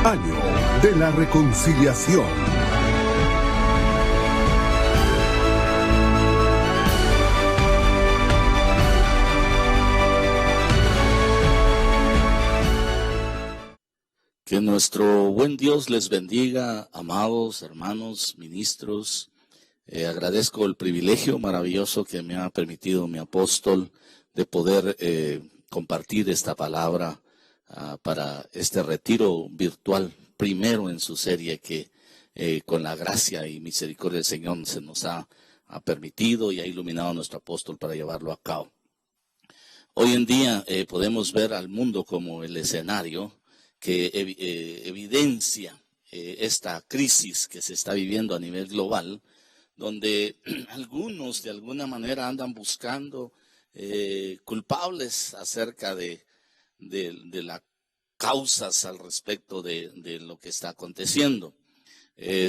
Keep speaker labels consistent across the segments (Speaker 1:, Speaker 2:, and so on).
Speaker 1: Año de la Reconciliación.
Speaker 2: Que nuestro buen Dios les bendiga, amados hermanos, ministros. Agradezco el privilegio maravilloso que me ha permitido mi apóstol de poder compartir esta palabra para este retiro virtual, primero en su serie que con la gracia y misericordia del Señor se nos ha permitido y ha iluminado a nuestro apóstol para llevarlo a cabo. Hoy en día podemos ver al mundo como el escenario que evidencia esta crisis que se está viviendo a nivel global, donde algunos de alguna manera andan buscando culpables acerca de las causas al respecto de lo que está aconteciendo.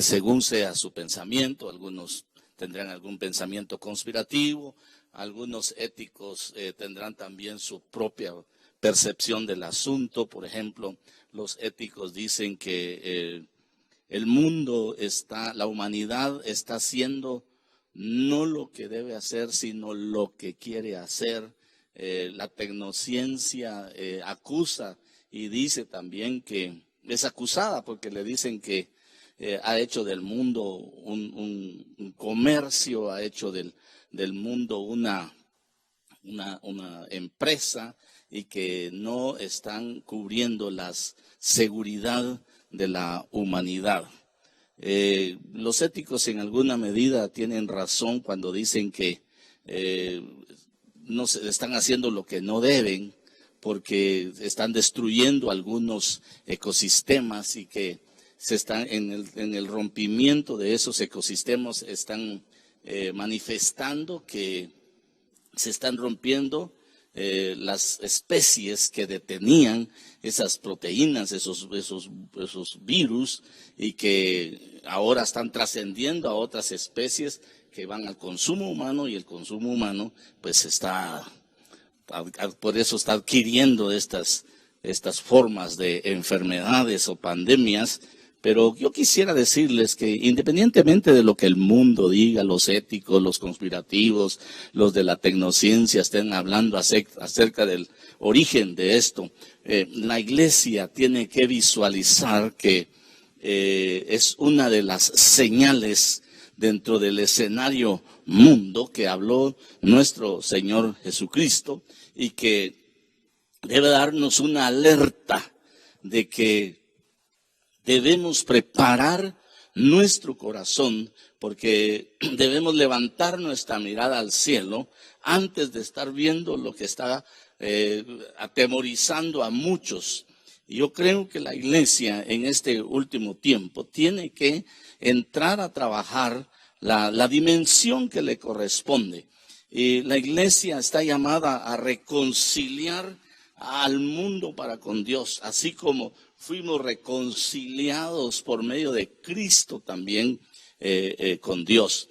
Speaker 2: Según sea su pensamiento, algunos tendrán algún pensamiento conspirativo, algunos éticos tendrán también su propia percepción del asunto. Por ejemplo, los éticos dicen que el mundo la humanidad está haciendo no lo que debe hacer, sino lo que quiere hacer. La tecnociencia acusa y dice también que es acusada porque le dicen que ha hecho del mundo un comercio, ha hecho del mundo una empresa, y que no están cubriendo la seguridad de la humanidad. Los éticos en alguna medida tienen razón cuando dicen que no se están haciendo lo que no deben, porque están destruyendo algunos ecosistemas y que se están en el rompimiento de esos ecosistemas, están manifestando que se están rompiendo las especies que detenían esas proteínas, esos virus, y que ahora están trascendiendo a otras especies que van al consumo humano, y el consumo humano pues por eso está adquiriendo estas formas de enfermedades o pandemias. Pero yo quisiera decirles que independientemente de lo que el mundo diga, los éticos, los conspirativos, los de la tecnociencia estén hablando acerca del origen de esto, la iglesia tiene que visualizar que es una de las señales dentro del escenario mundo que habló nuestro Señor Jesucristo, y que debe darnos una alerta de que debemos preparar nuestro corazón, porque debemos levantar nuestra mirada al cielo antes de estar viendo lo que está atemorizando a muchos. Yo creo que la iglesia en este último tiempo tiene que entrar a trabajar la dimensión que le corresponde. Y la iglesia está llamada a reconciliar al mundo para con Dios, así como fuimos reconciliados por medio de Cristo también con Dios.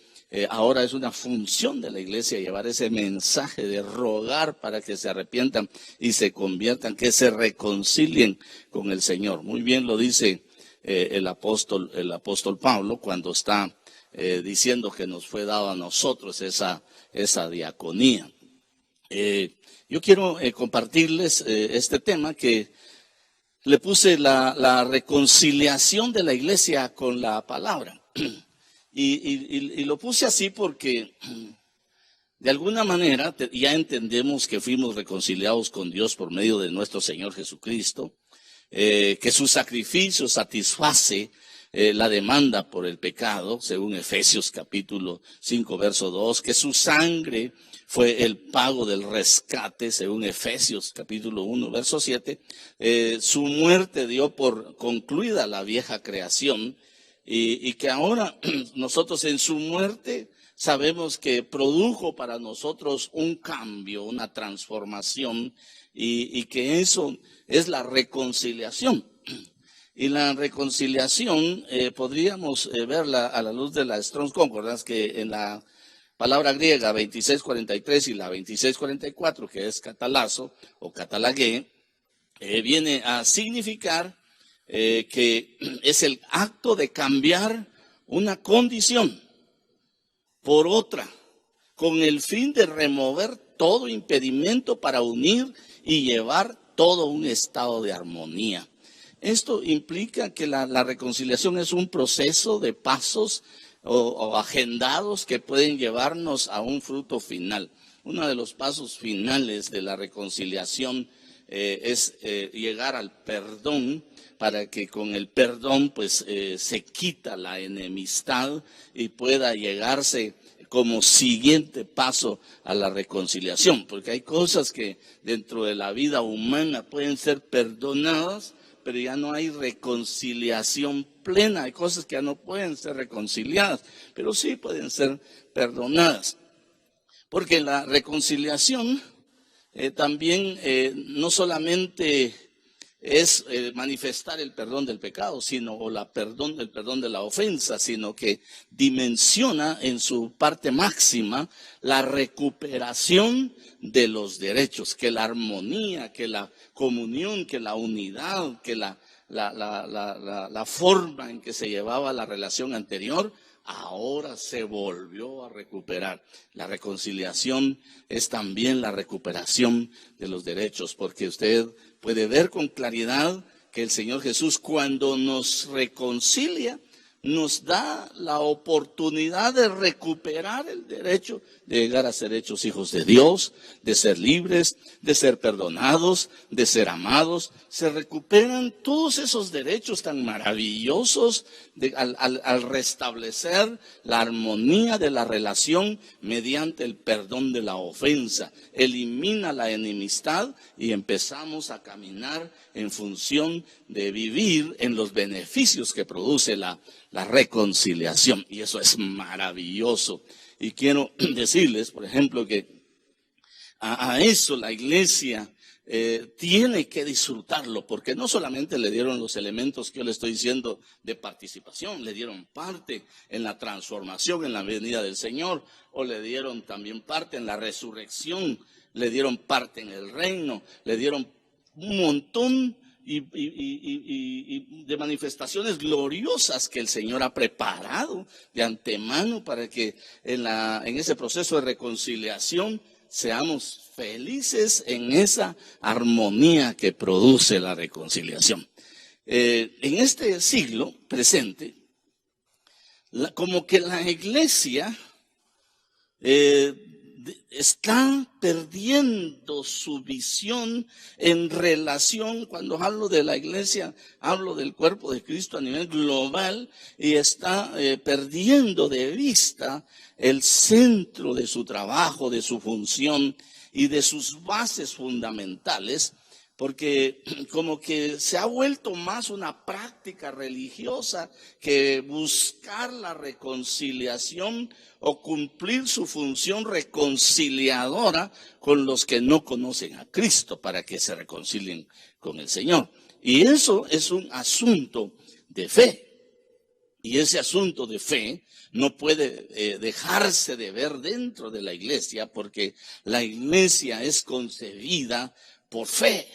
Speaker 2: Ahora es una función de la iglesia llevar ese mensaje de rogar para que se arrepientan y se conviertan, que se reconcilien con el Señor. Muy bien lo dice el apóstol Pablo cuando está diciendo que nos fue dado a nosotros esa diaconía. Yo quiero compartirles este tema que le puse la reconciliación de la iglesia con la palabra. Y lo puse así porque de alguna manera ya entendemos que fuimos reconciliados con Dios por medio de nuestro Señor Jesucristo, que su sacrificio satisface la demanda por el pecado, según Efesios capítulo 5, verso 2, que su sangre fue el pago del rescate, según Efesios capítulo 1, verso 7. Su muerte dio por concluida la vieja creación, y que ahora nosotros en su muerte sabemos que produjo para nosotros un cambio, una transformación, y que eso es la reconciliación. Y la reconciliación podríamos verla a la luz de la Strong's Concordance, que en la palabra griega 2643 y la 2644, que es catalazo o catalagué, viene a significar que es el acto de cambiar una condición por otra, con el fin de remover todo impedimento para unir y llevar todo un estado de armonía. Esto implica que la reconciliación es un proceso de pasos o agendados que pueden llevarnos a un fruto final. Uno de los pasos finales de la reconciliación es llegar al perdón, para que con el perdón pues se quita la enemistad y pueda llegarse como siguiente paso a la reconciliación, porque hay cosas que dentro de la vida humana pueden ser perdonadas, pero ya no hay reconciliación plena. Hay cosas que ya no pueden ser reconciliadas, pero sí pueden ser perdonadas. Porque la reconciliación también no solamente es manifestar el perdón del pecado, sino el perdón de la ofensa, sino que dimensiona en su parte máxima la recuperación de los derechos, que la armonía, que la comunión, que la unidad, que la forma en que se llevaba la relación anterior, ahora se volvió a recuperar. La reconciliación es también la recuperación de los derechos, porque usted puede ver con claridad que el Señor Jesús, cuando nos reconcilia, nos da la oportunidad de recuperar el derecho de llegar a ser hechos hijos de Dios, de ser libres, de ser perdonados, de ser amados. Se recuperan todos esos derechos tan maravillosos al restablecer la armonía de la relación mediante el perdón de la ofensa. Elimina la enemistad y empezamos a caminar en función de vivir en los beneficios que produce la reconciliación. Y eso es maravilloso. Y quiero decirles, por ejemplo, que a eso la iglesia tiene que disfrutarlo, porque no solamente le dieron los elementos que yo le estoy diciendo de participación, le dieron parte en la transformación, en la venida del Señor, o le dieron también parte en la resurrección, le dieron parte en el reino, le dieron un montón y de manifestaciones gloriosas que el Señor ha preparado de antemano para que en ese proceso de reconciliación seamos felices en esa armonía que produce la reconciliación. En este siglo presente, como que la iglesia está perdiendo su visión en relación. Cuando hablo de la iglesia, hablo del cuerpo de Cristo a nivel global, y está perdiendo de vista el centro de su trabajo, de su función y de sus bases fundamentales, porque como que se ha vuelto más una práctica religiosa que buscar la reconciliación o cumplir su función reconciliadora con los que no conocen a Cristo para que se reconcilien con el Señor. Y eso es un asunto de fe. Y ese asunto de fe no puede dejarse de ver dentro de la iglesia, porque la iglesia es concebida por fe.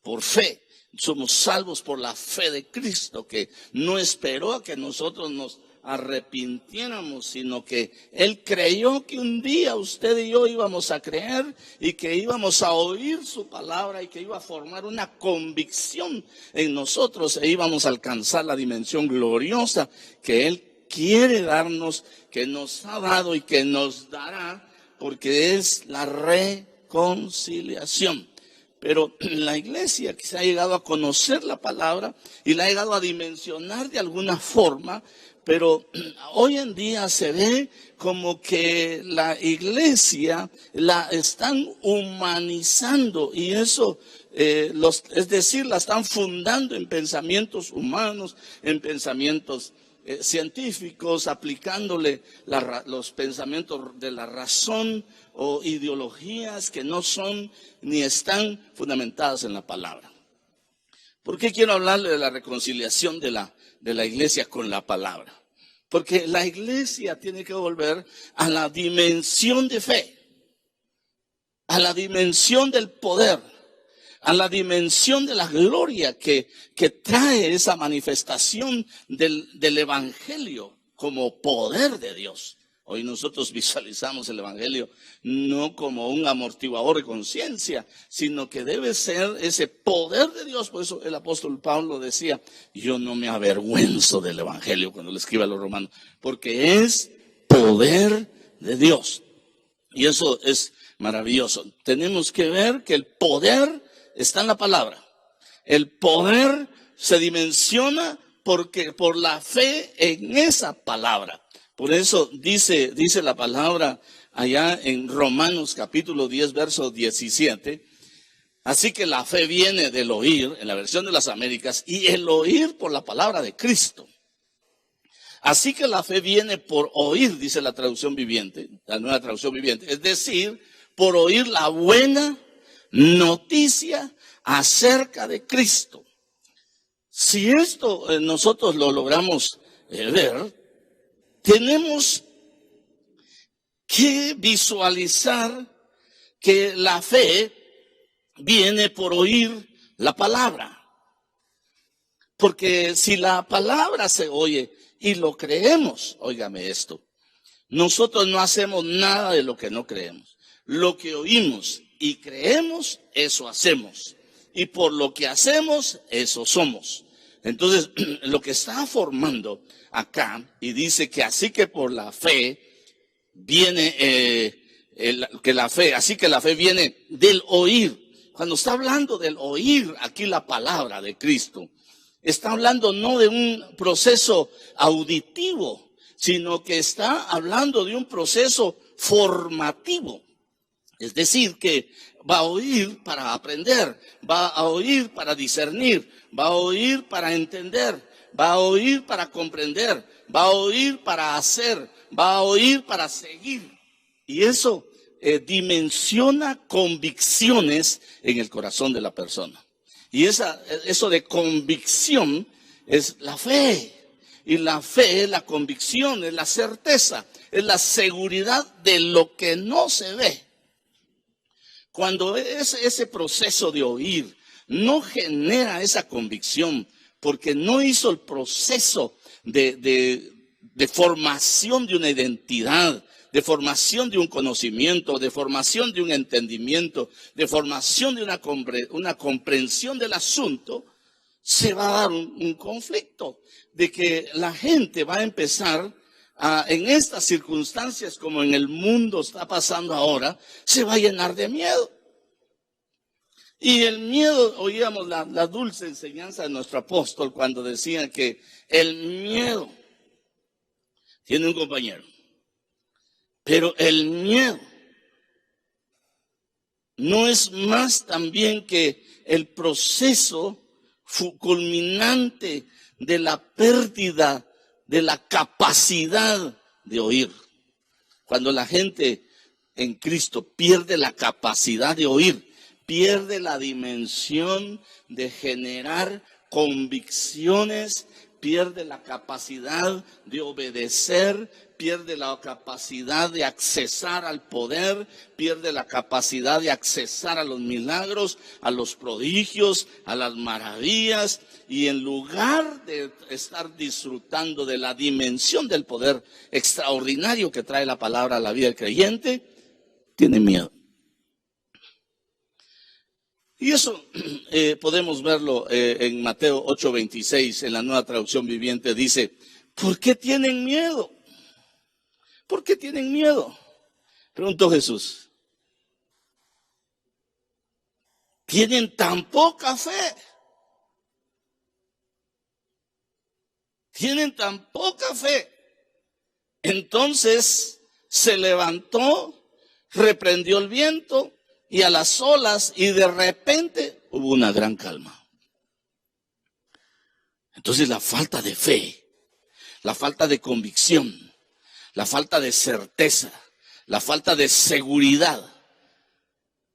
Speaker 2: Por fe. Somos salvos por la fe de Cristo, que no esperó a que nosotros nos arrepintiéramos, sino que Él creyó que un día usted y yo íbamos a creer y que íbamos a oír su palabra y que iba a formar una convicción en nosotros e íbamos a alcanzar la dimensión gloriosa que Él quiere darnos, que nos ha dado y que nos dará, porque es la reconciliación. Pero la iglesia que se ha llegado a conocer la palabra y la ha llegado a dimensionar de alguna forma, pero hoy en día se ve como que la iglesia la están humanizando, y eso, es decir, la están fundando en pensamientos humanos, en pensamientos científicos, aplicándole los pensamientos de la razón o ideologías que no son ni están fundamentadas en la palabra. ¿Por qué quiero hablarle de la reconciliación de la iglesia con la palabra? Porque la iglesia tiene que volver a la dimensión de fe, a la dimensión del poder, a la dimensión de la gloria que trae esa manifestación del Evangelio como poder de Dios. Hoy nosotros visualizamos el Evangelio no como un amortiguador de conciencia, sino que debe ser ese poder de Dios. Por eso el apóstol Pablo decía, yo no me avergüenzo del Evangelio cuando le escribe a los romanos, porque es poder de Dios. Y eso es maravilloso. Tenemos que ver que el poder está en la palabra. El poder se dimensiona porque por la fe en esa palabra. Por eso dice la palabra allá en Romanos capítulo 10, verso 17. Así que la fe viene del oír, en la versión de las Américas, y el oír por la palabra de Cristo. Así que la fe viene por oír, dice la traducción viviente, la nueva traducción viviente. Es decir, por oír la buena noticia acerca de Cristo. Si esto nosotros lo logramos ver, tenemos que visualizar que la fe viene por oír la palabra. Porque si la palabra se oye y lo creemos, óigame esto, nosotros no hacemos nada de lo que no creemos. Lo que oímos y creemos, eso hacemos. Y por lo que hacemos, eso somos. Entonces, lo que está formando acá, y dice que así que por la fe viene, así que la fe viene del oír. Cuando está hablando del oír aquí la palabra de Cristo, está hablando no de un proceso auditivo, sino que está hablando de un proceso formativo. Es decir, que va a oír para aprender, va a oír para discernir, va a oír para entender, va a oír para comprender, va a oír para hacer, va a oír para seguir. Y eso dimensiona convicciones en el corazón de la persona. Y eso de convicción es la fe. Y la fe es la convicción, es la certeza, es la seguridad de lo que no se ve. Cuando ese proceso de oír no genera esa convicción, porque no hizo el proceso de formación de una identidad, de formación de un conocimiento, de formación de un entendimiento, de formación de una comprensión del asunto, se va a dar un conflicto de que la gente va a empezar en estas circunstancias como en el mundo está pasando ahora, se va a llenar de miedo. Y el miedo, oíamos la dulce enseñanza de nuestro apóstol cuando decía que el miedo tiene un compañero, pero el miedo no es más también que el proceso culminante de la pérdida de la capacidad de oír. Cuando la gente en Cristo pierde la capacidad de oír, pierde la dimensión de generar convicciones, pierde la capacidad de obedecer, pierde la capacidad de accesar al poder, pierde la capacidad de accesar a los milagros, a los prodigios, a las maravillas, y en lugar de estar disfrutando de la dimensión del poder extraordinario que trae la palabra a la vida del creyente, tiene miedo. Y eso podemos verlo en Mateo 8:26, en la nueva traducción viviente, dice, ¿por qué tienen miedo? ¿Por qué tienen miedo? Preguntó Jesús. ¿Tienen tan poca fe? ¿Tienen tan poca fe? Entonces se levantó, reprendió el viento y a las olas, y de repente hubo una gran calma. Entonces la falta de fe, la falta de convicción, la falta de certeza, la falta de seguridad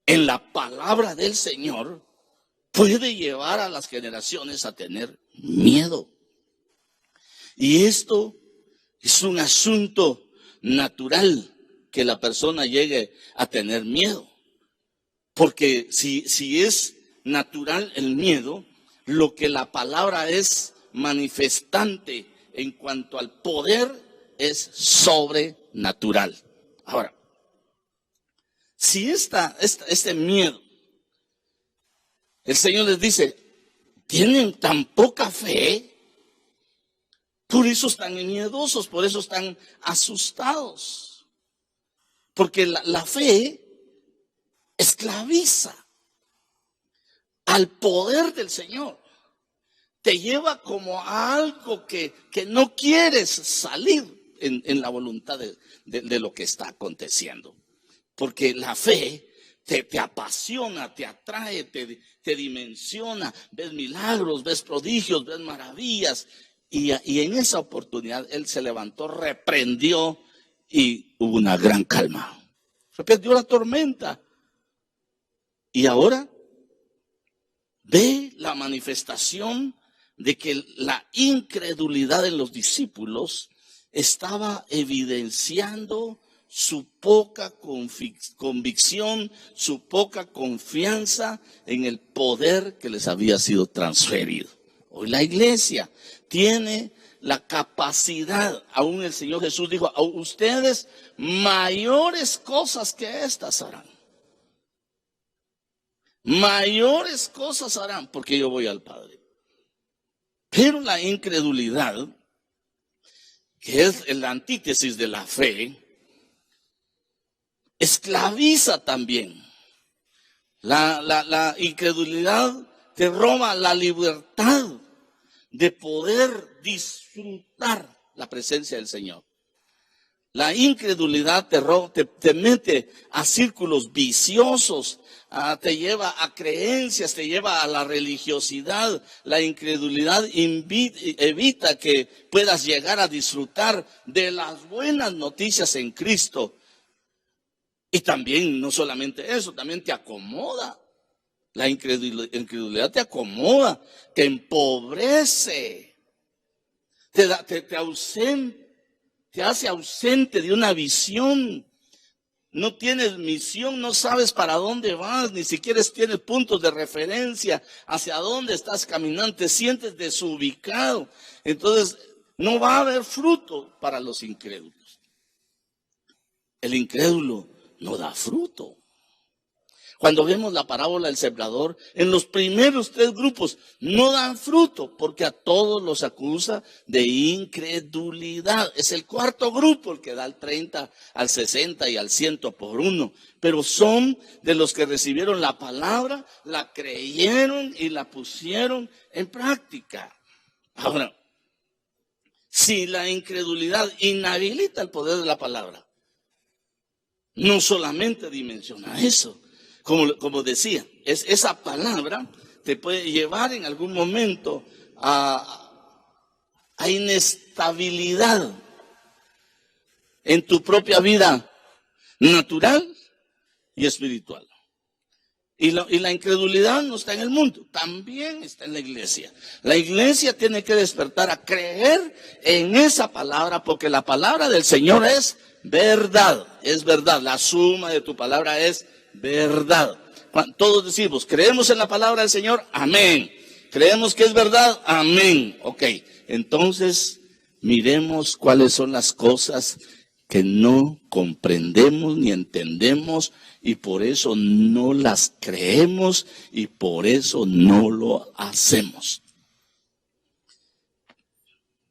Speaker 2: en la palabra del Señor puede llevar a las generaciones a tener miedo. Y esto es un asunto natural, que la persona llegue a tener miedo. Porque si es natural el miedo, lo que la palabra es manifestante en cuanto al poder es sobrenatural. Ahora, si este miedo, el Señor les dice, ¿tienen tan poca fe? Por eso están miedosos, por eso están asustados. Porque la fe esclaviza al poder del Señor. Te lleva como a algo que no quieres salir en la voluntad de lo que está aconteciendo. Porque la fe te apasiona, te atrae, te dimensiona. Ves milagros, ves prodigios, ves maravillas. Y en esa oportunidad él se levantó, reprendió y hubo una gran calma. Reprendió la tormenta. Y ahora ve la manifestación de que la incredulidad de los discípulos estaba evidenciando su poca convicción, su poca confianza en el poder que les había sido transferido. Hoy la iglesia tiene la capacidad, aún el Señor Jesús dijo, a ustedes mayores cosas que estas harán. Mayores cosas harán porque yo voy al Padre. Pero la incredulidad, que es la antítesis de la fe, esclaviza también. La incredulidad te roba la libertad de poder disfrutar la presencia del Señor. La incredulidad te mete a círculos viciosos, te lleva a creencias, te lleva a la religiosidad. La incredulidad evita que puedas llegar a disfrutar de las buenas noticias en Cristo. Y también, no solamente eso, también te acomoda. La incredulidad te acomoda, te empobrece, te hace ausente de una visión. No tienes misión, no sabes para dónde vas, ni siquiera tienes puntos de referencia hacia dónde estás caminando, te sientes desubicado. Entonces, no va a haber fruto para los incrédulos. El incrédulo no da fruto. Cuando vemos la parábola del sembrador, en los primeros 3 grupos no dan fruto porque a todos los acusa de incredulidad. Es el 4.º grupo el que da al 30, al 60 y al 100 por 1. Pero son de los que recibieron la palabra, la creyeron y la pusieron en práctica. Ahora, si la incredulidad inhabilita el poder de la palabra, no solamente dimensiona eso. Como decía, esa palabra te puede llevar en algún momento a inestabilidad en tu propia vida natural y espiritual. Y la incredulidad no está en el mundo, también está en la iglesia. La iglesia tiene que despertar a creer en esa palabra, porque la palabra del Señor es verdad, es verdad. La suma de tu palabra es verdad. Todos decimos, creemos en la palabra del Señor, amén. Creemos que es verdad, amén. Ok, entonces miremos cuáles son las cosas que no comprendemos ni entendemos y por eso no las creemos y por eso no lo hacemos.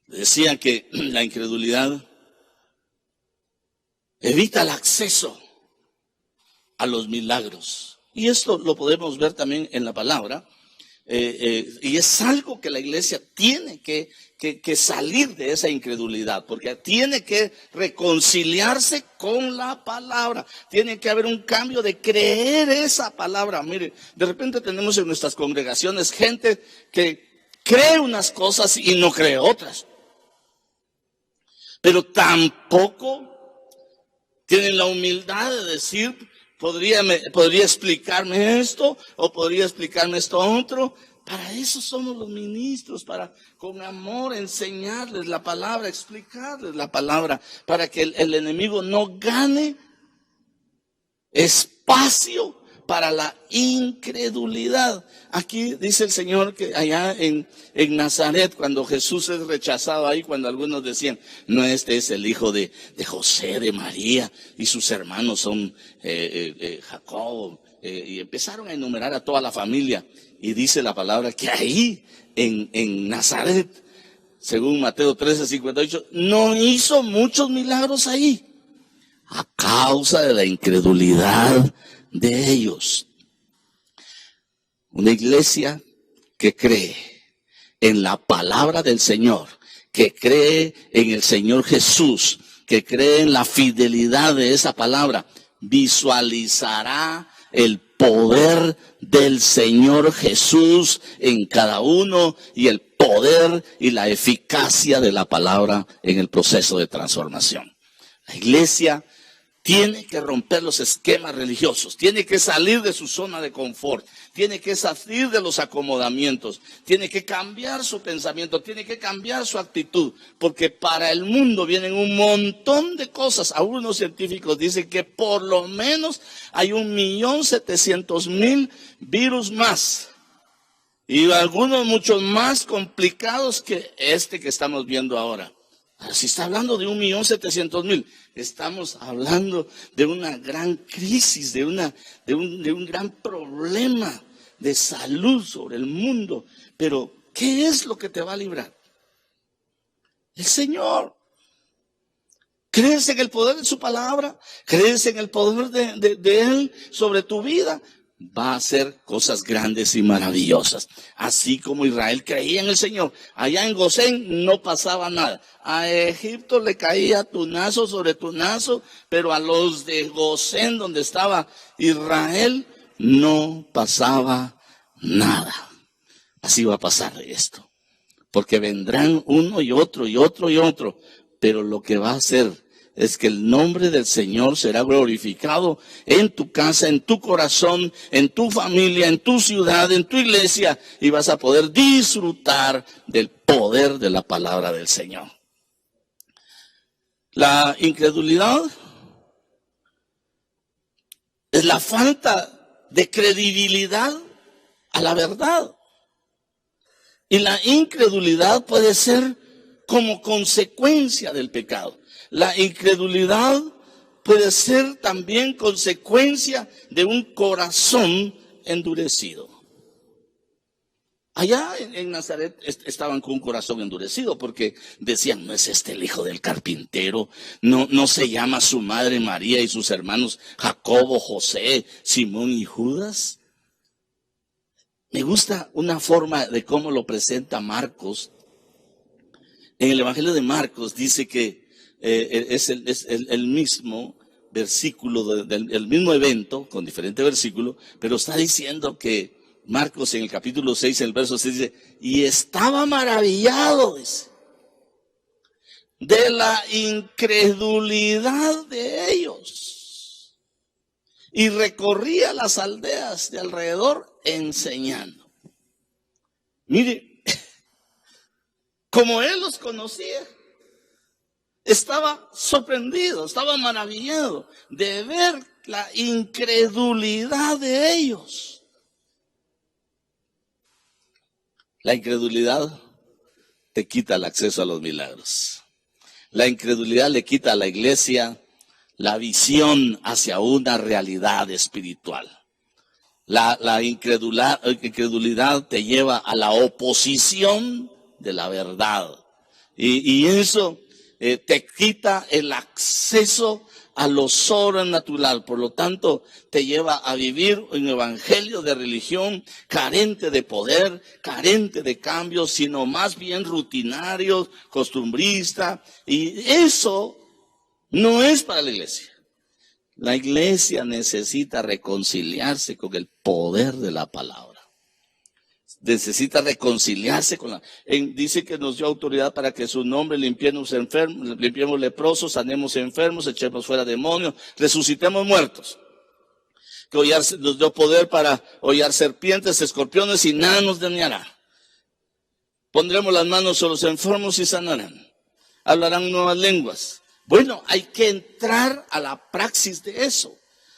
Speaker 2: Decía que la incredulidad evita el acceso a los milagros. Y esto lo podemos ver también en la palabra. Y es algo que la iglesia tiene que salir de esa incredulidad, porque tiene que reconciliarse con la palabra. Tiene que haber un cambio de creer esa palabra. Mire, de repente tenemos en nuestras congregaciones gente que cree unas cosas y no cree otras. Pero tampoco tienen la humildad de decir, podría explicarme esto o podría explicarme esto otro. Para eso somos los ministros, para con amor enseñarles la palabra, explicarles la palabra, para que el enemigo no gane espacio para la incredulidad. Aquí dice el Señor que allá en Nazaret, cuando Jesús es rechazado ahí, cuando algunos decían, no, este es el hijo de José, de María, y sus hermanos son Jacob, y empezaron a enumerar a toda la familia. Y dice la palabra que ahí, en Nazaret, según Mateo 13:58, no hizo muchos milagros ahí, a causa de la incredulidad de ellos. Una iglesia que cree en la palabra del Señor, que cree en el Señor Jesús, que cree en la fidelidad de esa palabra, visualizará el poder del Señor Jesús en cada uno y el poder y la eficacia de la palabra en el proceso de transformación. La iglesia tiene que romper los esquemas religiosos, tiene que salir de su zona de confort, tiene que salir de los acomodamientos, tiene que cambiar su pensamiento, tiene que cambiar su actitud, porque para el mundo vienen un montón de cosas. Algunos científicos dicen que por lo menos hay 1.700.000 virus más, y algunos muchos más complicados que este que estamos viendo ahora. Si está hablando de 1.700.000, estamos hablando de una gran crisis, de un gran problema de salud sobre el mundo. Pero, ¿qué es lo que te va a librar? El Señor. ¿Crees en el poder de su palabra? ¿Crees en el poder de Él sobre tu vida? Va a hacer cosas grandes y maravillosas. Así como Israel creía en el Señor. Allá en Gosén no pasaba nada. A Egipto le caía tunazo sobre tunazo, pero a los de Gosén, donde estaba Israel, no pasaba nada. Así va a pasar esto. Porque vendrán uno y otro y otro y otro. Pero lo que va a hacer es que el nombre del Señor será glorificado en tu casa, en tu corazón, en tu familia, en tu ciudad, en tu iglesia, y vas a poder disfrutar del poder de la palabra del Señor. La incredulidad es la falta de credibilidad a la verdad. Y la incredulidad puede ser como consecuencia del pecado. La incredulidad puede ser también consecuencia de un corazón endurecido. Allá en Nazaret estaban con un corazón endurecido porque decían, no es este el hijo del carpintero, no se llama su madre María y sus hermanos Jacobo, José, Simón y Judas. Me gusta una forma de cómo lo presenta Marcos. En el Evangelio de Marcos dice que es el mismo versículo, el mismo evento, con diferente versículo, pero está diciendo que Marcos en el capítulo 6, el verso 6 dice, y estaba maravillado, dice, de la incredulidad de ellos, y recorría las aldeas de alrededor enseñando. Mire, como él los conocía, estaba sorprendido, estaba maravillado de ver la incredulidad de ellos. La incredulidad te quita el acceso a los milagros. La incredulidad le quita a la iglesia la visión hacia una realidad espiritual. La incredulidad te lleva a la oposición de la verdad. Y eso te quita el acceso a lo sobrenatural. Por lo tanto, te lleva a vivir un evangelio de religión carente de poder, carente de cambios, sino más bien rutinario, costumbrista. Y eso no es para la iglesia. La iglesia necesita reconciliarse con el poder de la palabra. Necesita reconciliarse con dice que nos dio autoridad para que su nombre limpiemos enfermos, limpiemos leprosos, sanemos enfermos, echemos fuera demonios, resucitemos muertos. Que nos dio poder para hollar serpientes, escorpiones y nada nos dañará. Pondremos las manos sobre los enfermos y sanarán. Hablarán nuevas lenguas. Bueno, hay que entrar a la praxis de eso.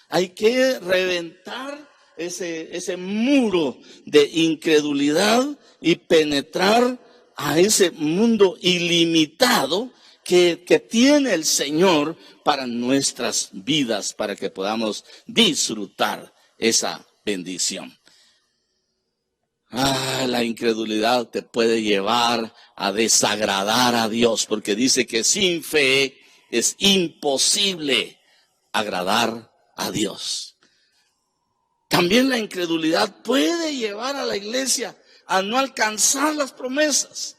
Speaker 2: Hay que reventar ese muro de incredulidad y penetrar a ese mundo ilimitado que tiene el Señor para nuestras vidas, para que podamos disfrutar esa bendición. La incredulidad te puede llevar a desagradar a Dios, porque dice que sin fe es imposible agradar a Dios. También la incredulidad puede llevar a la iglesia a no alcanzar las promesas.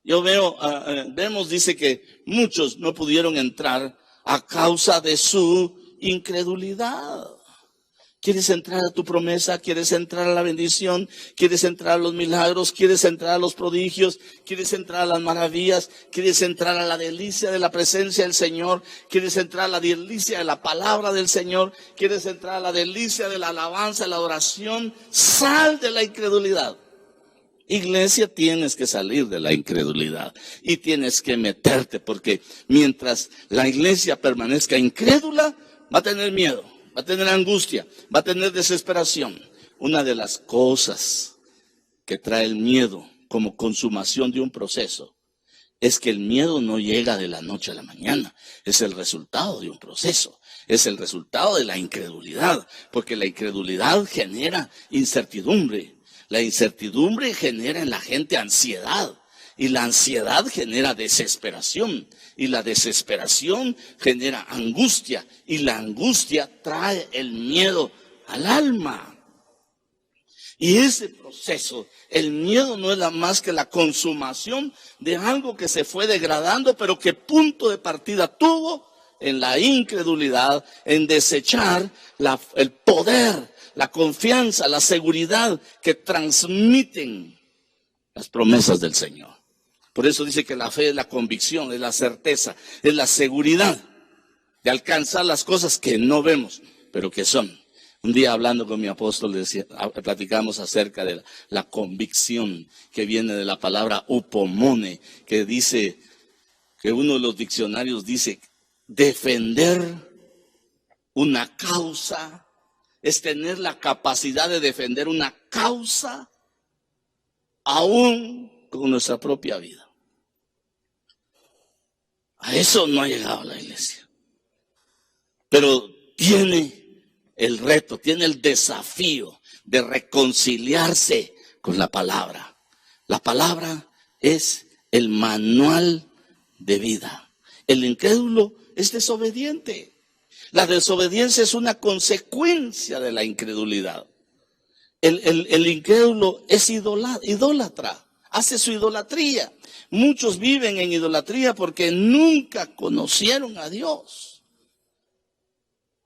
Speaker 2: Vemos, dice que muchos no pudieron entrar a causa de su incredulidad. ¿Quieres entrar a tu promesa? ¿Quieres entrar a la bendición? ¿Quieres entrar a los milagros? ¿Quieres entrar a los prodigios? ¿Quieres entrar a las maravillas? ¿Quieres entrar a la delicia de la presencia del Señor? ¿Quieres entrar a la delicia de la palabra del Señor? ¿Quieres entrar a la delicia de la alabanza, de la oración? Sal de la incredulidad. Iglesia, tienes que salir de la incredulidad y tienes que meterte, porque mientras la iglesia permanezca incrédula, va a tener miedo, va a tener angustia, va a tener desesperación. Una de las cosas que trae el miedo como consumación de un proceso es que el miedo no llega de la noche a la mañana, es el resultado de un proceso. Es el resultado de la incredulidad, porque la incredulidad genera incertidumbre. La incertidumbre genera en la gente ansiedad, y la ansiedad genera desesperación, y la desesperación genera angustia, y la angustia trae el miedo al alma. Y ese proceso, el miedo no es más que la consumación de algo que se fue degradando, pero que punto de partida tuvo en la incredulidad, en desechar el poder, la confianza, la seguridad que transmiten las promesas del Señor. Por eso dice que la fe es la convicción, es la certeza, es la seguridad de alcanzar las cosas que no vemos, pero que son. Un día hablando con mi apóstol, platicamos acerca de la convicción que viene de la palabra upomone, que dice, que uno de los diccionarios dice, defender una causa, es tener la capacidad de defender una causa aún con nuestra propia vida. A eso no ha llegado la iglesia. Pero tiene el reto, tiene el desafío de reconciliarse con la palabra. La palabra es el manual de vida. El incrédulo es desobediente. La desobediencia es una consecuencia de la incredulidad. El incrédulo es idólatra, hace su idolatría. Muchos viven en idolatría porque nunca conocieron a Dios.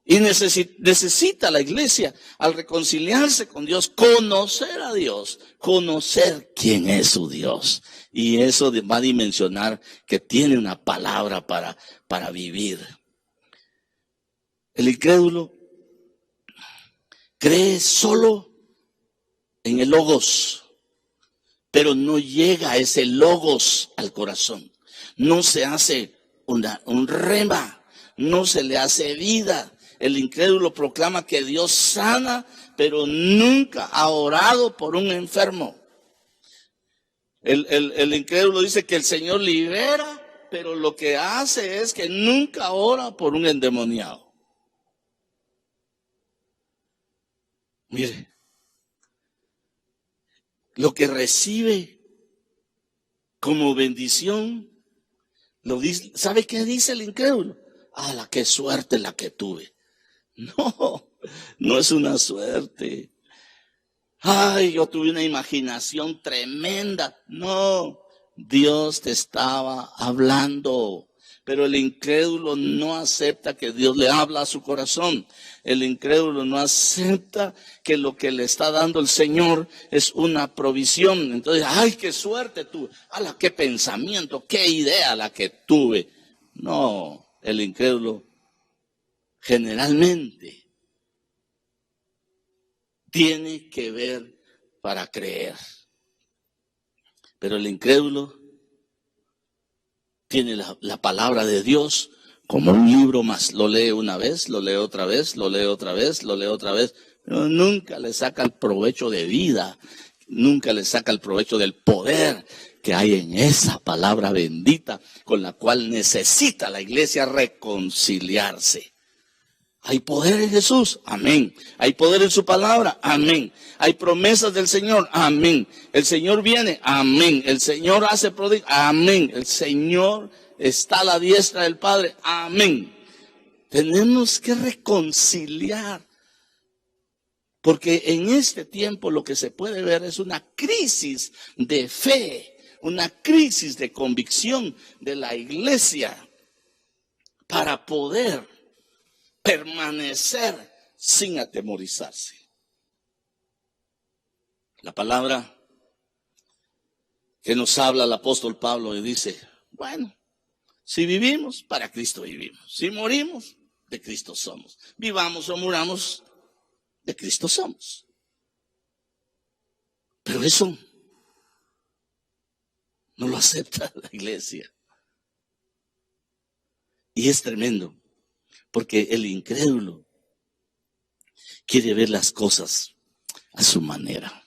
Speaker 2: Y necesita la iglesia, al reconciliarse con Dios, conocer a Dios, conocer quién es su Dios. Y eso va a dimensionar que tiene una palabra para vivir. El incrédulo cree solo en el logos, pero no llega ese logos al corazón. No se hace un rema, no se le hace vida. El incrédulo proclama que Dios sana, pero nunca ha orado por un enfermo. El incrédulo dice que el Señor libera, pero lo que hace es que nunca ora por un endemoniado. Mire, lo que recibe como bendición, lo dice, ¿sabe qué dice el incrédulo? Qué suerte la que tuve. No es una suerte. Yo tuve una imaginación tremenda. No, Dios te estaba hablando. Pero el incrédulo no acepta que Dios le habla a su corazón. El incrédulo no acepta que lo que le está dando el Señor es una provisión. Entonces, qué suerte tuve. Qué pensamiento, qué idea la que tuve. No, el incrédulo generalmente tiene que ver para creer. Pero el incrédulo tiene la palabra de Dios como un libro más. Lo lee una vez, lo lee otra vez, lo lee otra vez, lo lee otra vez, nunca le saca el provecho de vida, nunca le saca el provecho del poder que hay en esa palabra bendita con la cual necesita la iglesia reconciliarse. Hay poder en Jesús, amén. Hay poder en su palabra, amén. Hay promesas del Señor, amén. El Señor viene, amén. El Señor hace prodigio, amén. El Señor está a la diestra del Padre, amén. Tenemos que reconciliar, porque en este tiempo lo que se puede ver es una crisis de fe, una crisis de convicción de la iglesia para poder permanecer sin atemorizarse. La palabra que nos habla el apóstol Pablo y dice, bueno, si vivimos, para Cristo vivimos. Si morimos, de Cristo somos. Vivamos o muramos, de Cristo somos. Pero eso no lo acepta la iglesia. Y es tremendo, porque el incrédulo quiere ver las cosas a su manera.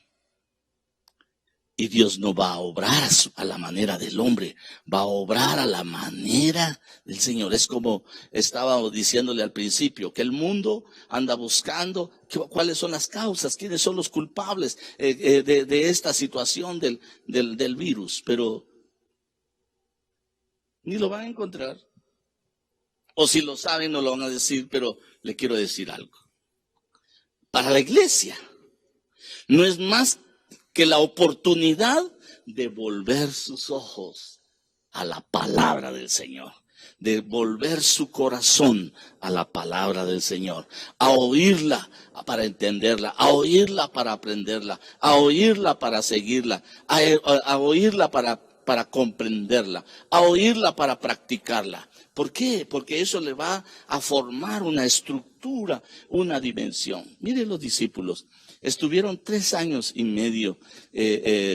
Speaker 2: Y Dios no va a obrar a la manera del hombre, va a obrar a la manera del Señor. Es como estaba diciéndole al principio, que el mundo anda buscando cuáles son las causas, quiénes son los culpables de esta situación del virus. Pero ni lo van a encontrar. O si lo saben, no lo van a decir, pero le quiero decir algo. Para la iglesia, no es más que la oportunidad de volver sus ojos a la palabra del Señor, de volver su corazón a la palabra del Señor, a oírla para entenderla, a oírla para aprenderla, a oírla para seguirla, a oírla para comprenderla, a oírla para practicarla. ¿Por qué? Porque eso le va a formar una estructura, una dimensión. Miren los discípulos. Estuvieron 3 años y medio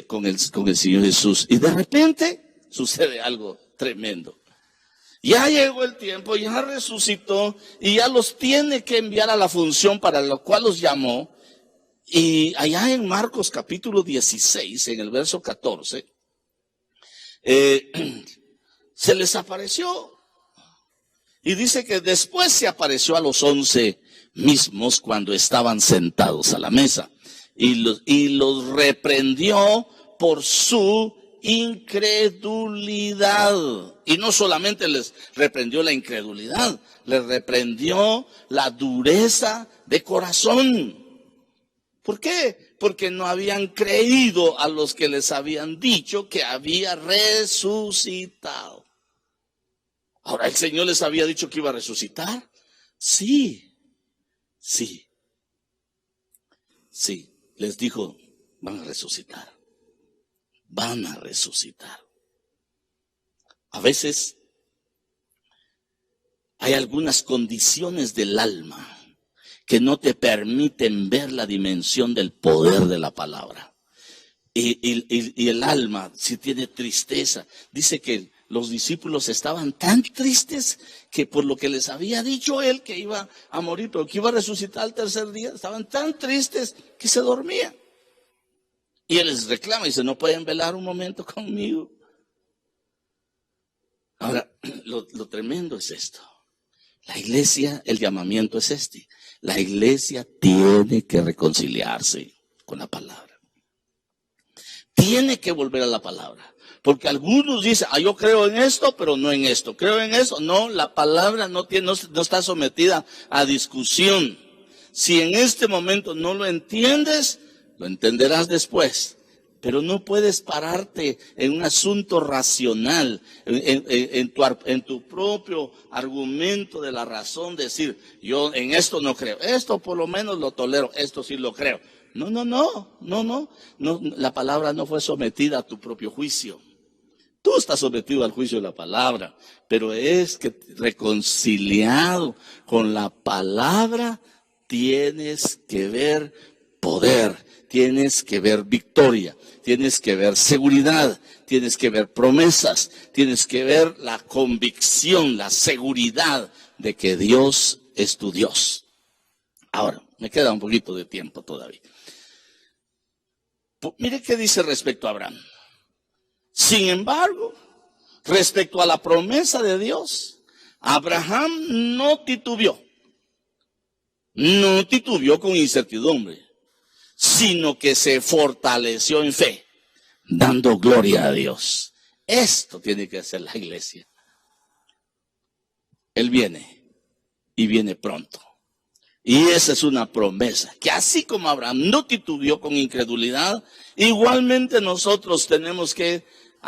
Speaker 2: con el Señor Jesús. Y de repente sucede algo tremendo. Ya llegó el tiempo, ya resucitó y ya los tiene que enviar a la función para la cual los llamó. Y allá en Marcos capítulo 16, en el verso 14, se les apareció. Y dice que después se apareció a los 11 mismos cuando estaban sentados a la mesa. Y los reprendió por su incredulidad. Y no solamente les reprendió la incredulidad, les reprendió la dureza de corazón. ¿Por qué? Porque no habían creído a los que les habían dicho que había resucitado. Ahora, ¿el Señor les había dicho que iba a resucitar? Sí. Les dijo, van a resucitar. Van a resucitar. A veces hay algunas condiciones del alma que no te permiten ver la dimensión del poder de la palabra. Y el alma, si tiene tristeza, dice que los discípulos estaban tan tristes que por lo que les había dicho él que iba a morir, pero que iba a resucitar al tercer día, estaban tan tristes que se dormían. Y él les reclama y dice, ¿no pueden velar un momento conmigo? Ahora, lo tremendo es esto. La iglesia, el llamamiento es este. La iglesia tiene que reconciliarse con la palabra. Tiene que volver a la palabra. Porque algunos dicen, yo creo en esto, pero no en esto. Creo en eso. No, la palabra no está sometida a discusión. Si en este momento no lo entiendes, lo entenderás después. Pero no puedes pararte en un asunto racional, en tu propio argumento de la razón, decir, yo en esto no creo. Esto por lo menos lo tolero, esto sí lo creo. No, la palabra no fue sometida a tu propio juicio. Tú estás sometido al juicio de la palabra, pero es que reconciliado con la palabra tienes que ver poder, tienes que ver victoria, tienes que ver seguridad, tienes que ver promesas, tienes que ver la convicción, la seguridad de que Dios es tu Dios. Ahora, Me queda un poquito de tiempo todavía. Mire qué dice respecto a Abraham. Sin embargo, respecto a la promesa de Dios, Abraham no titubeó. No titubeó con incertidumbre, sino que se fortaleció en fe, dando gloria a Dios. Esto tiene que hacer la iglesia. Él viene y viene pronto. Y esa es una promesa, que así como Abraham no titubeó con incredulidad, igualmente nosotros tenemos que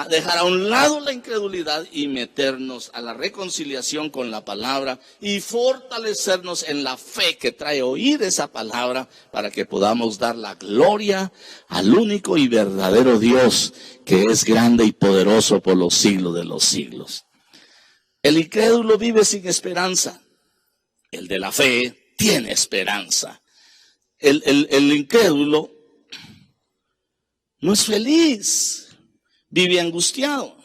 Speaker 2: dejar a un lado la incredulidad y meternos a la reconciliación con la palabra y fortalecernos en la fe que trae oír esa palabra para que podamos dar la gloria al único y verdadero Dios que es grande y poderoso por los siglos de los siglos. El incrédulo vive sin esperanza. El de la fe tiene esperanza. El incrédulo no es feliz. Vive angustiado.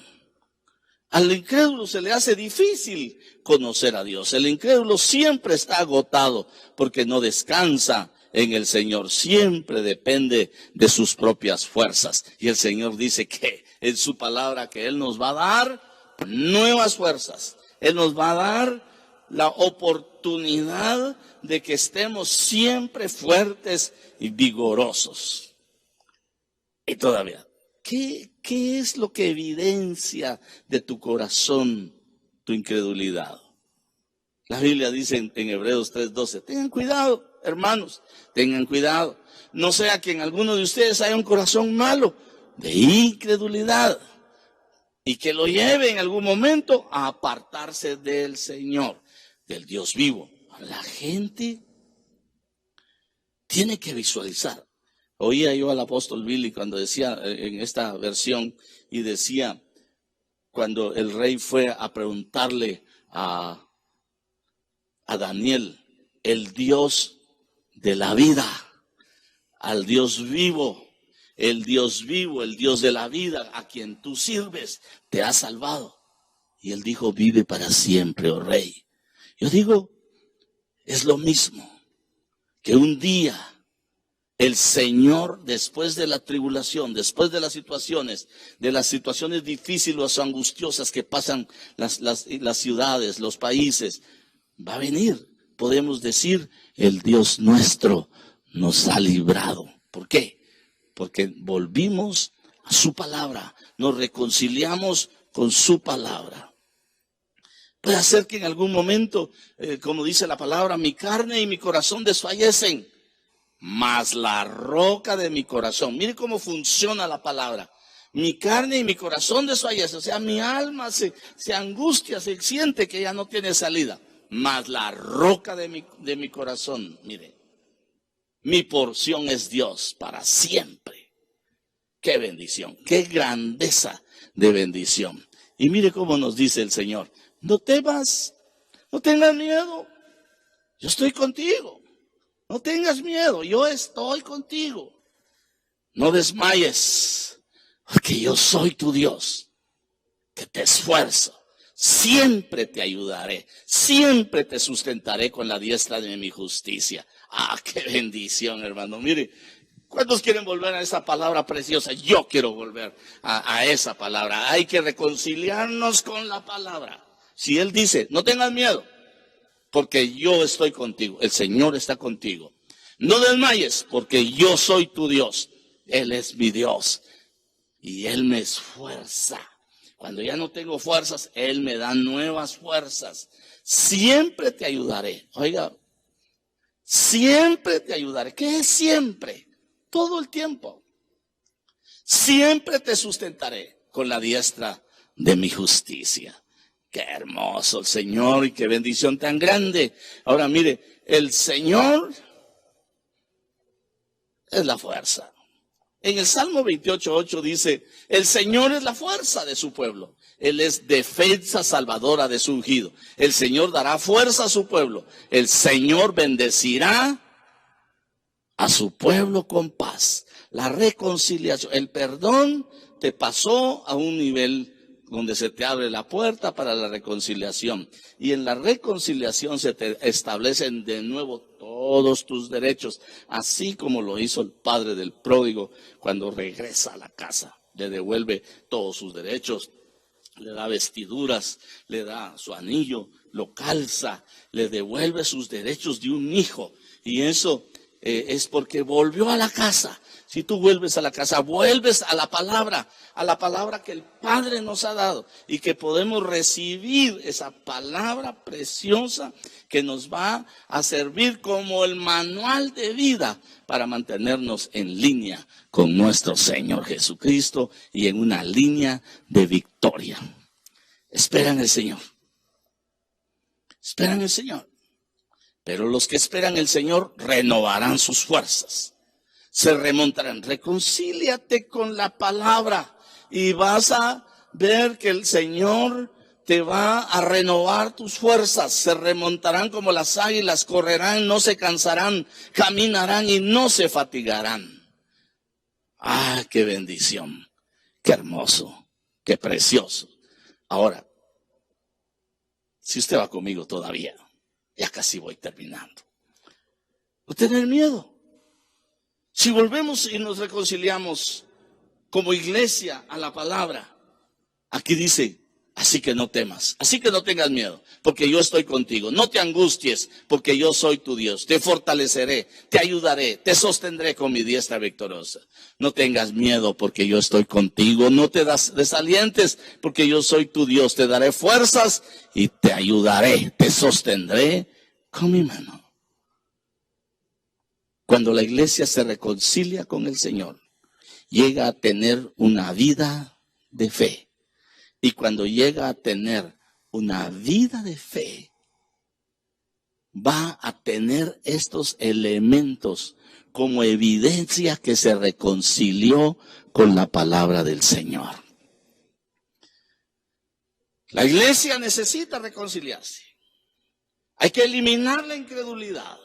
Speaker 2: Al incrédulo se le hace difícil conocer a Dios. El incrédulo siempre está agotado porque no descansa en el Señor. Siempre depende de sus propias fuerzas. Y el Señor dice que en su palabra que Él nos va a dar nuevas fuerzas. Él nos va a dar la oportunidad de que estemos siempre fuertes y vigorosos. Y todavía, ¿Qué es lo que evidencia de tu corazón tu incredulidad? La Biblia dice en Hebreos 3:12, tengan cuidado, hermanos, tengan cuidado. No sea que en alguno de ustedes haya un corazón malo de incredulidad y que lo lleve en algún momento a apartarse del Señor, del Dios vivo. La gente tiene que visualizar. Oía yo al apóstol Billy cuando decía en esta versión y decía cuando el rey fue a preguntarle a Daniel, el Dios de la vida, al Dios vivo, el Dios de la vida a quien tú sirves, te ha salvado. Y él dijo, vive para siempre, oh rey. Yo digo, es lo mismo que un día el Señor, después de la tribulación, después de las situaciones difíciles o angustiosas que pasan las ciudades, los países, va a venir. Podemos decir, el Dios nuestro nos ha librado. ¿Por qué? Porque volvimos a su palabra, nos reconciliamos con su palabra. Puede ser que en algún momento, como dice la palabra, mi carne y mi corazón desfallecen. Mas la roca de mi corazón, mire cómo funciona la palabra, mi carne y mi corazón desfallece, o sea, mi alma se angustia, se siente que ya no tiene salida, mas la roca de mi corazón, mire, mi porción es Dios para siempre. Qué bendición, qué grandeza de bendición. Y mire cómo nos dice el Señor, no temas, no tengas miedo, yo estoy contigo. No tengas miedo, yo estoy contigo. No desmayes, porque yo soy tu Dios, que te esfuerzo. Siempre te ayudaré, siempre te sustentaré con la diestra de mi justicia. Ah, qué bendición, hermano. Mire, ¿cuántos quieren volver a esa palabra preciosa? Yo quiero volver a esa palabra. Hay que reconciliarnos con la palabra. Si Él dice, no tengas miedo, porque yo estoy contigo, el Señor está contigo. No desmayes, porque yo soy tu Dios. Él es mi Dios. Y Él me esfuerza. Cuando ya no tengo fuerzas, Él me da nuevas fuerzas. Siempre te ayudaré. Oiga, siempre te ayudaré. ¿Qué es siempre? Todo el tiempo. Siempre te sustentaré con la diestra de mi justicia. Qué hermoso el Señor y qué bendición tan grande. Ahora mire, el Señor es la fuerza. En el Salmo 28:8 dice, el Señor es la fuerza de su pueblo. Él es defensa salvadora de su ungido. El Señor dará fuerza a su pueblo. El Señor bendecirá a su pueblo con paz. La reconciliación, el perdón te pasó a un nivel donde se te abre la puerta para la reconciliación. Y en la reconciliación se te establecen de nuevo todos tus derechos, así como lo hizo el padre del pródigo cuando regresa a la casa. Le devuelve todos sus derechos, le da vestiduras, le da su anillo, lo calza, le devuelve sus derechos de un hijo. Y eso es porque volvió a la casa. Si tú vuelves a la casa, vuelves a la palabra que el Padre nos ha dado y que podemos recibir esa palabra preciosa que nos va a servir como el manual de vida para mantenernos en línea con nuestro Señor Jesucristo y en una línea de victoria. Esperan el Señor. Esperan el Señor. Pero los que esperan el Señor renovarán sus fuerzas. Se remontarán. Reconcíliate con la palabra y vas a ver que el Señor te va a renovar tus fuerzas. Se remontarán como las águilas, correrán, no se cansarán, caminarán y no se fatigarán. ¡Ah, qué bendición! ¡Qué hermoso! ¡Qué precioso! Ahora, si usted va conmigo todavía, ya casi voy terminando. No tener miedo. Si volvemos y nos reconciliamos como iglesia a la palabra, aquí dice, así que no temas, así que no tengas miedo, porque yo estoy contigo. No te angusties, porque yo soy tu Dios. Te fortaleceré, te ayudaré, te sostendré con mi diestra victoriosa. No tengas miedo, porque yo estoy contigo. No te desalientes, porque yo soy tu Dios. Te daré fuerzas y te ayudaré, te sostendré con mi mano. Cuando la iglesia se reconcilia con el Señor, llega a tener una vida de fe. Y cuando llega a tener una vida de fe, va a tener estos elementos como evidencia que se reconcilió con la palabra del Señor. La iglesia necesita reconciliarse. Hay que eliminar la incredulidad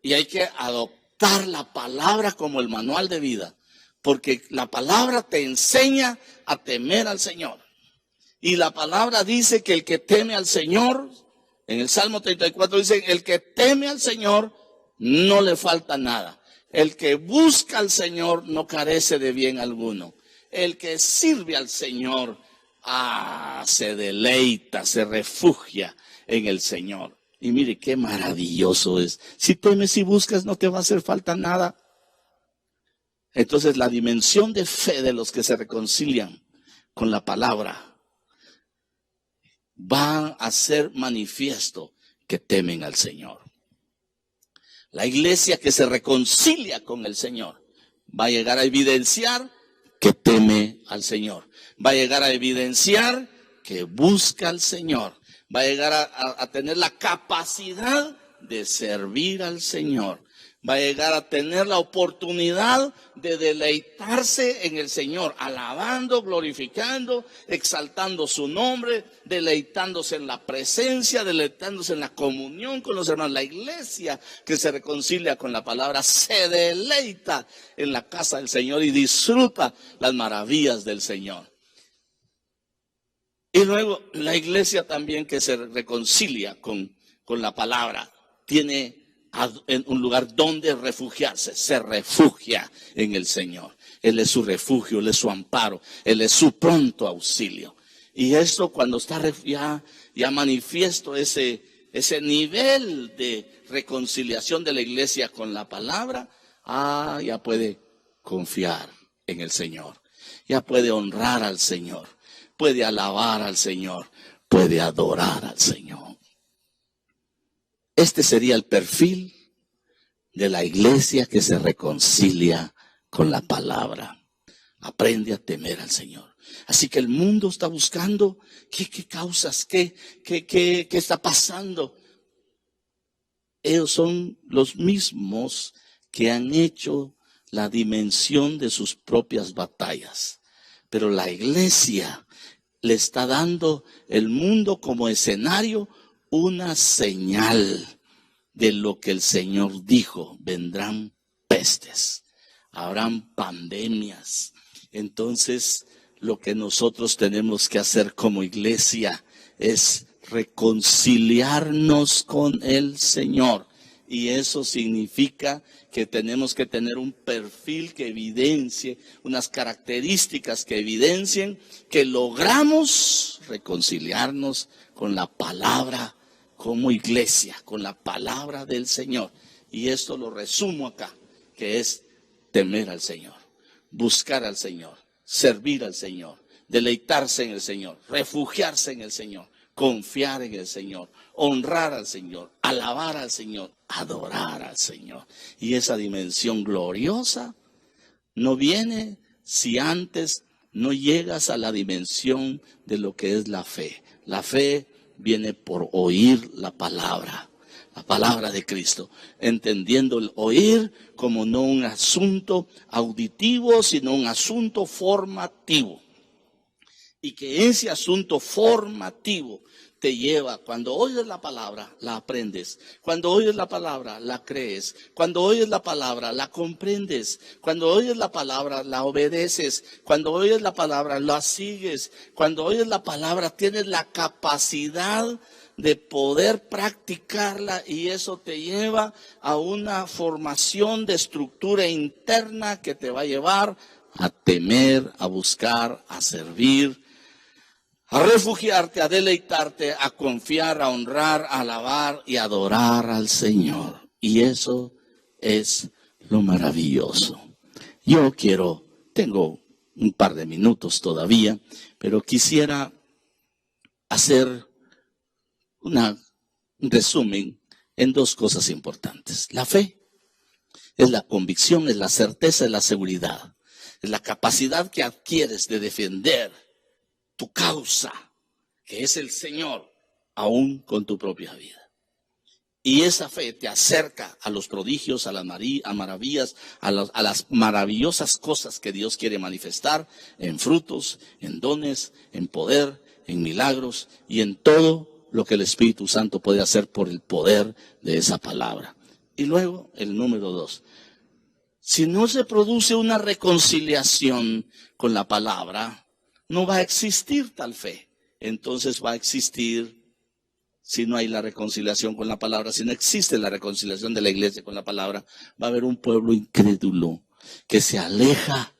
Speaker 2: y hay que adoptar la palabra como el manual de vida, porque la palabra te enseña a temer al Señor. Y la palabra dice que el que teme al Señor, en el Salmo 34 dice, el que teme al Señor no le falta nada. El que busca al Señor no carece de bien alguno. El que sirve al Señor, se deleita, se refugia en el Señor. Y mire qué maravilloso es. Si temes y buscas, no te va a hacer falta nada. Entonces la dimensión de fe de los que se reconcilian con la palabra va a ser manifiesto que temen al Señor. La iglesia que se reconcilia con el Señor va a llegar a evidenciar que teme al Señor. Va a llegar a evidenciar que busca al Señor. Va a llegar a tener la capacidad de servir al Señor. Va a llegar a tener la oportunidad de deleitarse en el Señor, alabando, glorificando, exaltando su nombre, deleitándose en la presencia, deleitándose en la comunión con los hermanos. La iglesia que se reconcilia con la palabra se deleita en la casa del Señor y disfruta las maravillas del Señor. Y luego la iglesia también que se reconcilia con la palabra tiene un lugar donde refugiarse. Se refugia en el Señor. Él es su refugio, Él es su amparo, Él es su pronto auxilio. Y esto cuando está ya manifiesto ese nivel de reconciliación de la iglesia con la palabra, ya puede confiar en el Señor. Ya puede honrar al Señor. Puede alabar al Señor, puede adorar al Señor. Este sería el perfil de la iglesia que se reconcilia con la palabra. Aprende a temer al Señor. Así que el mundo está buscando qué causas, qué está pasando. Ellos son los mismos que han hecho la dimensión de sus propias batallas. Pero la iglesia le está dando el mundo como escenario una señal de lo que el Señor dijo. Vendrán pestes, habrán pandemias. Entonces, lo que nosotros tenemos que hacer como iglesia es reconciliarnos con el Señor Y eso significa que tenemos que tener un perfil que evidencie, unas características que evidencien que logramos reconciliarnos con la palabra como iglesia, con la palabra del Señor. Y esto lo resumo acá, que es temer al Señor, buscar al Señor, servir al Señor, deleitarse en el Señor, refugiarse en el Señor, confiar en el Señor, honrar al Señor, alabar al Señor, adorar al Señor. Y esa dimensión gloriosa no viene si antes no llegas a la dimensión de lo que es la fe. La fe viene por oír la palabra de Cristo, entendiendo el oír como no un asunto auditivo, sino un asunto formativo. Y que ese asunto formativo te lleva, cuando oyes la palabra, la aprendes. Cuando oyes la palabra, la crees. Cuando oyes la palabra, la comprendes. Cuando oyes la palabra, la obedeces. Cuando oyes la palabra, la sigues. Cuando oyes la palabra, tienes la capacidad de poder practicarla, y eso te lleva a una formación de estructura interna que te va a llevar a temer, a buscar, a servir, a refugiarte, a deleitarte, a confiar, a honrar, a alabar y adorar al Señor. Y eso es lo maravilloso. Tengo un par de minutos todavía, pero quisiera hacer un resumen en dos cosas importantes. La fe es la convicción, es la certeza, es la seguridad. Es la capacidad que adquieres de defender tu causa, que es el Señor, aún con tu propia vida. Y esa fe te acerca a los prodigios, a las maravillas, a las maravillosas cosas que Dios quiere manifestar en frutos, en dones, en poder, en milagros y en todo lo que el Espíritu Santo puede hacer por el poder de esa palabra. Y luego el número 2. Si no se produce una reconciliación con la palabra, no va a existir tal fe. Entonces va a existir, si no hay la reconciliación con la palabra, si no existe la reconciliación de la iglesia con la palabra, va a haber un pueblo incrédulo que se aleja,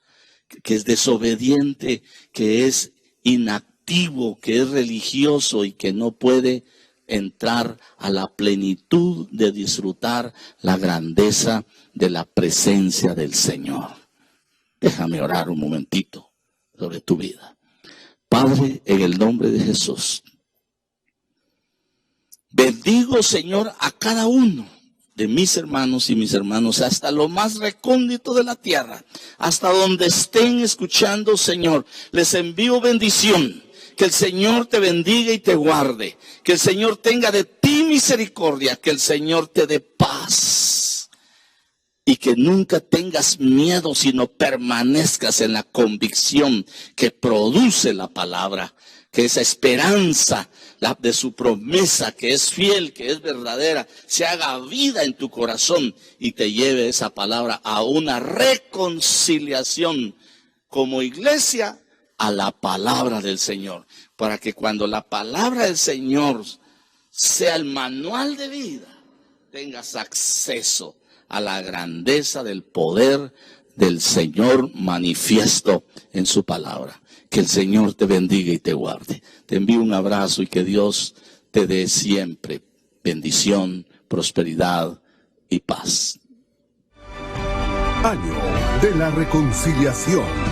Speaker 2: que es desobediente, que es inactivo, que es religioso y que no puede entrar a la plenitud de disfrutar la grandeza de la presencia del Señor. Déjame orar un momentito sobre tu vida. Padre, en el nombre de Jesús, bendigo, Señor, a cada uno de mis hermanos y mis hermanos, hasta lo más recóndito de la tierra, hasta donde estén escuchando, Señor. Les envío bendición. Que el Señor te bendiga y te guarde. Que el Señor tenga de ti misericordia. Que el Señor te dé paz. Y que nunca tengas miedo, sino permanezcas en la convicción que produce la palabra. Que esa esperanza de su promesa, que es fiel, que es verdadera, se haga vida en tu corazón y te lleve esa palabra a una reconciliación como iglesia a la palabra del Señor. Para que cuando la palabra del Señor sea el manual de vida, tengas acceso a la grandeza del poder del Señor manifiesto en su palabra. Que el Señor te bendiga y te guarde. Te envío un abrazo y que Dios te dé siempre bendición, prosperidad y paz.
Speaker 1: Año de la Reconciliación.